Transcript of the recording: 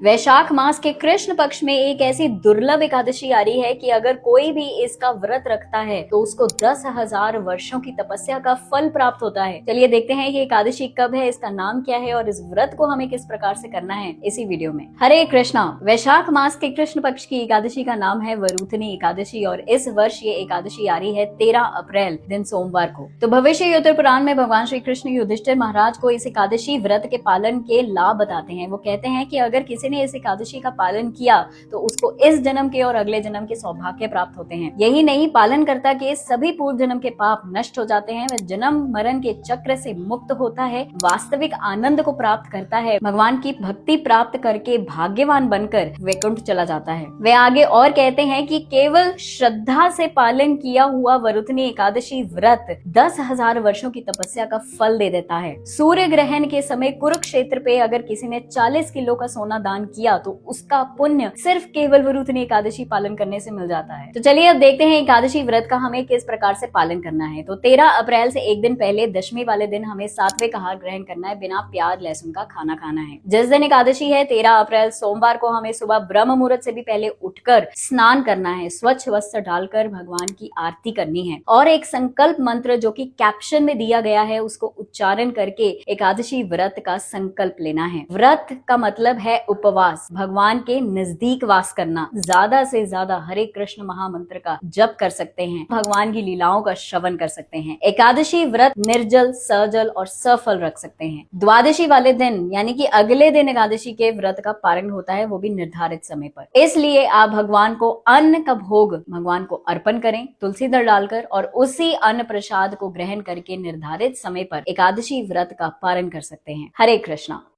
वैशाख मास के कृष्ण पक्ष में एक ऐसी दुर्लभ एकादशी आ रही है कि अगर कोई भी इसका व्रत रखता है तो उसको 10,000 वर्षों की तपस्या का फल प्राप्त होता है। चलिए देखते हैं ये एकादशी कब है, इसका नाम क्या है और इस व्रत को हमें किस प्रकार से करना है इसी वीडियो में। हरे कृष्णा। वैशाख मास के कृष्ण पक्ष की एकादशी का नाम है वरूथनी एकादशी और इस वर्ष ये एकादशी आ रही है 13 अप्रैल दिन सोमवार को। तो भविष्य योतर पुराण में भगवान श्री कृष्ण युधिष्ठिर महाराज को इस एकादशी व्रत के पालन के लाभ बताते हैं। वो कहते हैं कि अगर किसी ने इस एकादशी का पालन किया तो उसको इस जन्म के और अगले जन्म के सौभाग्य प्राप्त होते हैं। यही नहीं, पालनकर्ता के सभी पूर्व जन्म के पाप नष्ट हो जाते हैं, वह जन्म मरण के चक्र से मुक्त होता है, वास्तविक आनंद को प्राप्त करता है, भगवान की भक्ति प्राप्त करके भाग्यवान बनकर वैकुंठ चला जाता है। वे आगे और कहते हैं कि केवल श्रद्धा से पालन किया हुआ वरुथनी एकादशी व्रत 10,000 वर्षों की तपस्या का फल दे देता है। सूर्य ग्रहण के समय कुरुक्षेत्र पे अगर किसी ने 40 किलो का सोना दान किया तो उसका पुण्य सिर्फ केवल वरुथनी एकादशी पालन करने से मिल जाता है। तो चलिए अब देखते हैं एकादशी व्रत का हमें किस प्रकार से पालन करना है। तो 13 अप्रैल से एक दिन पहले दशमी वाले दिन हमें सात्विक आहार ग्रहण करना है, बिना प्याज लहसुन का खाना खाना है। जिस दिन एकादशी है 13 अप्रैल सोमवार को हमें सुबह ब्रह्म मुहूर्त से भी पहले उठकर स्नान करना है, स्वच्छ वस्त्र डालकर भगवान की आरती करनी है और एक संकल्प मंत्र जो कि कैप्शन में दिया गया है उसको उच्चारण करके एकादशी व्रत का संकल्प लेना है। व्रत का मतलब है उपवास, भगवान के नजदीक वास करना। ज्यादा से ज्यादा हरे कृष्ण महामंत्र का जप कर सकते हैं, भगवान की लीलाओं का श्रवण कर सकते हैं। एकादशी व्रत निर्जल, सजल और सफल रख सकते हैं। द्वादशी वाले दिन यानी कि अगले दिन एकादशी के व्रत का पारण होता है, वो भी निर्धारित समय पर। इसलिए आप भगवान को अन्न का भोग भगवान को अर्पण करें तुलसी दल डालकर और उसी अन्न प्रसाद को ग्रहण करके निर्धारित समय पर एकादशी व्रत का पारण कर सकते हैं। हरे कृष्णा।